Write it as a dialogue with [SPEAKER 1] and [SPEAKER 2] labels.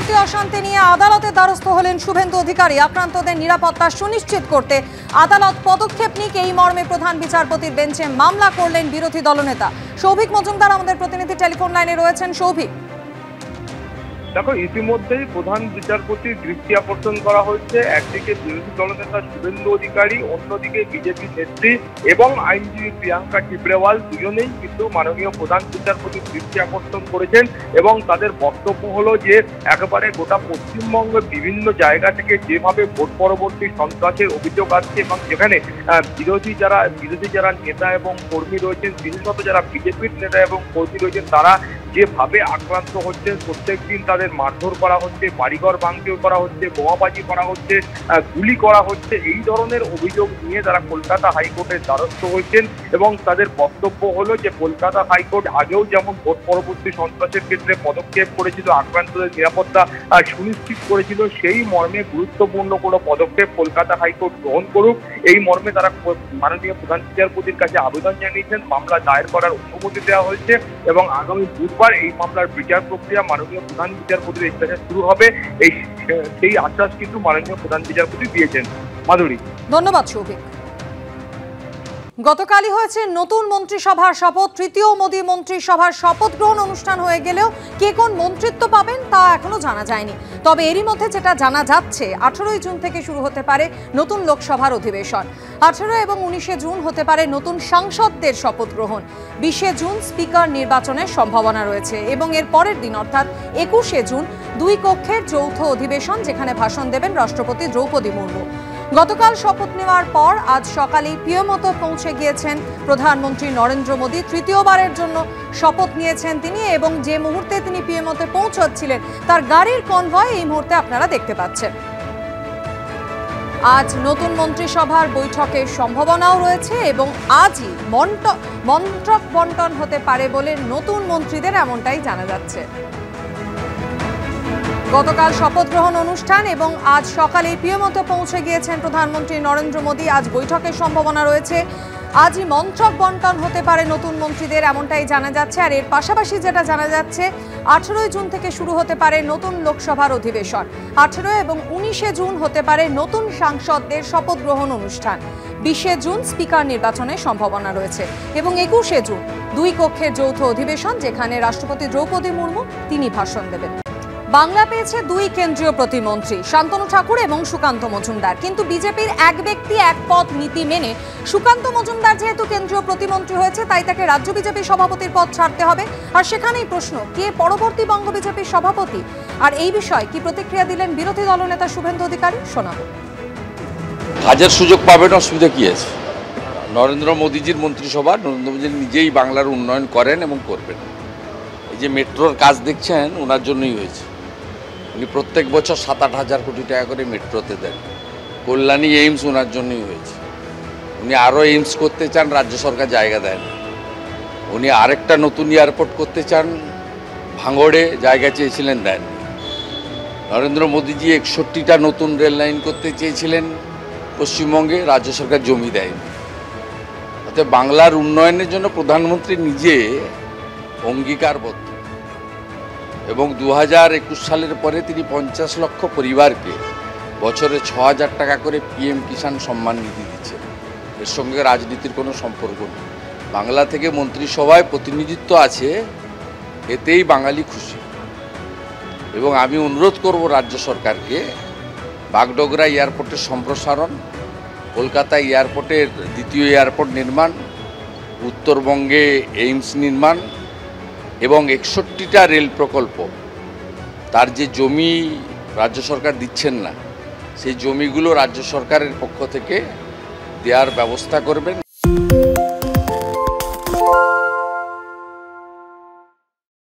[SPEAKER 1] বিচারপতি অশান্তি নিয়ে আদালতে দ্বারস্থ হলেন শুভেন্দু অধিকারী। আক্রান্তদের নিরাপত্তা সুনিশ্চিত করতে আদালত পদক্ষেপ নিক এই মর্মে প্রধান বিচারপতির বেঞ্চে মামলা করলেন বিরোধী দলনেতা সৌভিক মজুমদার। আমাদের প্রতিনিধি টেলিফোন লাইনে রয়েছেন। সৌভিক,
[SPEAKER 2] দেখো, ইতিমধ্যেই প্রধান বিচারপতির দৃষ্টি আকর্ষণ করা হয়েছে। একদিকে বিরোধী দলনেতা শুভেন্দু অধিকারী, অন্যদিকে বিজেপি নেত্রী এবং আইনজীবী প্রিয়াঙ্কা টিবরেওয়াল দুজনেই কিন্তু মাননীয় প্রধান বিচারপতির দৃষ্টি আকর্ষণ করেছেন এবং তাদের বক্তব্য হলো যে একেবারে গোটা পশ্চিমবঙ্গের বিভিন্ন জায়গা থেকে যেভাবে ভোট পরবর্তী সন্ত্রাসের অভিযোগ আসছে এবং যেখানে বিরোধী যারা নেতা এবং কর্মী রয়েছেন, বিশেষত যারা বিজেপির নেতা এবং কর্মী রয়েছেন, তারা যেভাবে আক্রান্ত হচ্ছে, প্রত্যেক দিন তাদের মারধর করা হচ্ছে, বাড়িঘর ভাঙচুর করা হচ্ছে, বোমাবাজি করা হচ্ছে, গুলি করা হচ্ছে, এই ধরনের অভিযোগ নিয়ে তারা কলকাতা হাইকোর্টের দ্বারস্থ হয়েছেন এবং তাদের বক্তব্য হলো যে কলকাতা হাইকোর্ট আগেও যেমন ভোট পরবর্তী সন্ত্রাসের ক্ষেত্রে পদক্ষেপ করেছিল, আক্রান্তদের নিরাপত্তা সুনিশ্চিত করেছিল, সেই মর্মে গুরুত্বপূর্ণ কোনো পদক্ষেপ কলকাতা হাইকোর্ট গ্রহণ করুক, এই মর্মে তারা মাননীয় প্রধান বিচারপতির কাছে আবেদন জানিয়েছেন। মামলা দায়ের করার অনুমতি দেওয়া হয়েছে এবং আগামী বুধবার এই মামলার বিচার প্রক্রিয়া মাননীয় প্রধান বিচারপতির ইচ্ছায় শুরু হবে, সেই আশ্বাস কিন্তু মাননীয় প্রধান বিচারপতি দিয়েছেন। মাধুরী,
[SPEAKER 1] ধন্যবাদ সৌভিক। গতকালই হয়েছে নতুন মন্ত্রিসভার শপথ। তৃতীয় মোদী মন্ত্রিসভার শপথ গ্রহণ অনুষ্ঠান হয়ে গেলেও কে কোন মন্ত্রিত্ব পাবেন তা এখনো জানা যায়নি। তবে এরই মধ্যে যেটা জানা যাচ্ছে, 18 জুন থেকে শুরু হতে পারে নতুন লোকসভার অধিবেশন। 18 এবং 19 জুন হতে পারে নতুন সাংসদদের শপথ গ্রহণ। 20 জুন স্পিকার নির্বাচনের সম্ভাবনা রয়েছে এবং এর পরের দিন অর্থাৎ 21 জুন 2 কক্ষের যৌথ অধিবেশন, যেখানে ভাষণ দেবেন রাষ্ট্রপতি দ্রৌপদী মুর্মু। গতকাল শপথ নেওয়ার পর আজ সকালেই পিএমওতে পৌঁছে গিয়েছেন প্রধানমন্ত্রী নরেন্দ্র মোদী। তৃতীয়বারের জন্য শপথ নিয়েছেন তিনি এবং যে মুহূর্তে তিনি পিএমওতে পৌঁছচ্ছিলেন তার গাড়ির কনভয় এই মুহূর্তে আপনারা দেখতে পাচ্ছেন। আজ নতুন মন্ত্রিসভার বৈঠকের সম্ভাবনাও রয়েছে এবং আজই মন্ত্রক বন্টন হতে পারে বলে নতুন মন্ত্রীদের এমনটাই জানা যাচ্ছে। গতকাল শপথ গ্রহণ অনুষ্ঠান এবং আজ সকালে পিএমওতে পৌঁছে গিয়েছেন প্রধানমন্ত্রী নরেন্দ্র মোদী। আজ বৈঠকের সম্ভাবনা রয়েছে, আজই মন্ত্রক বন্টন হতে পারে নতুন মন্ত্রীদের, এমনটাই জানা যাচ্ছে। আর এর পাশাপাশি যেটা জানা যাচ্ছে, 18 জুন থেকে শুরু হতে পারে নতুন লোকসভার অধিবেশন। 18 এবং 19 জুন হতে পারে নতুন সাংসদদের শপথ গ্রহণ অনুষ্ঠান। 20 জুন স্পিকার নির্বাচনের সম্ভাবনা রয়েছে এবং 21 জুন 2 কক্ষের যৌথ অধিবেশন, যেখানে রাষ্ট্রপতি দ্রৌপদী মুর্মু তিনি ভাষণ দেবেন। বাংলা পেয়েছে 2 কেন্দ্রীয় প্রতিমন্ত্রী, শান্তনু ঠাকুর এবং সুকান্ত মজুমদার। কিন্তু বিজেপির এক ব্যক্তি এক পদ নীতি মেনে সুকান্ত মজুমদার যেহেতু কেন্দ্রীয় প্রতিমন্ত্রী হয়েছে, তাই তাকে রাজ্য বিজেপি সভাপতির পদ ছাড়তে হবে। আর সেখানেই প্রশ্ন, কে পরবর্তী বঙ্গ বিজেপির সভাপতি? আর এই বিষয়ে কি প্রতিক্রিয়া দিলেন বিরোধী দলনেতা শুভেন্দু অধিকারী, শোনাবো।
[SPEAKER 3] কাজের সুযোগ পাবেন, অসুবিধা কি আছে? নরেন্দ্র মোদীজির মন্ত্রিসভা, নরেন্দ্র মোদী নিজেই বাংলার উন্নয়ন করেন এবং করবেন। এই যে মেট্রোর কাজ দেখছেন, ওনার জন্যই হয়েছে। উনি প্রত্যেক বছর 7-8 হাজার কোটি টাকা করে মেট্রোতে দেন। কল্যাণী এইমস ওনার জন্যই হয়েছে। উনি আরও এইমস করতে চান, রাজ্য সরকার জায়গা দেন। উনি আরেকটা নতুন এয়ারপোর্ট করতে চান, ভাঙড়ে জায়গা চেয়েছিলেন, দেন। নরেন্দ্র মোদীজি 61টা নতুন রেল লাইন করতে চেয়েছিলেন পশ্চিমবঙ্গে, রাজ্য সরকার জমি দেয়নি। অর্থাৎ বাংলার উন্নয়নের জন্য প্রধানমন্ত্রী নিজে অঙ্গীকারবদ্ধ এবং 2021 সালের পরে তিনি 50 লক্ষ পরিবারকে বছরে 6,000 টাকা করে PM কিষাণ সম্মান নিধি দিচ্ছেন। এর সঙ্গে রাজনীতির কোনো সম্পর্ক নেই। বাংলা থেকে মন্ত্রিসভায় প্রতিনিধিত্ব আছে, এতেই বাঙালি খুশি। এবং আমি অনুরোধ করব রাজ্য সরকারকে বাগডোগরা এয়ারপোর্টের সম্প্রসারণ, কলকাতা এয়ারপোর্টের দ্বিতীয় এয়ারপোর্ট নির্মাণ, উত্তরবঙ্গে এইমস নির্মাণ এবং 61টা রেল প্রকল্প, তার যে জমি রাজ্য সরকার দিচ্ছেন না, সেই জমিগুলো রাজ্য সরকারের পক্ষ থেকে দেওয়ার ব্যবস্থা করবেন।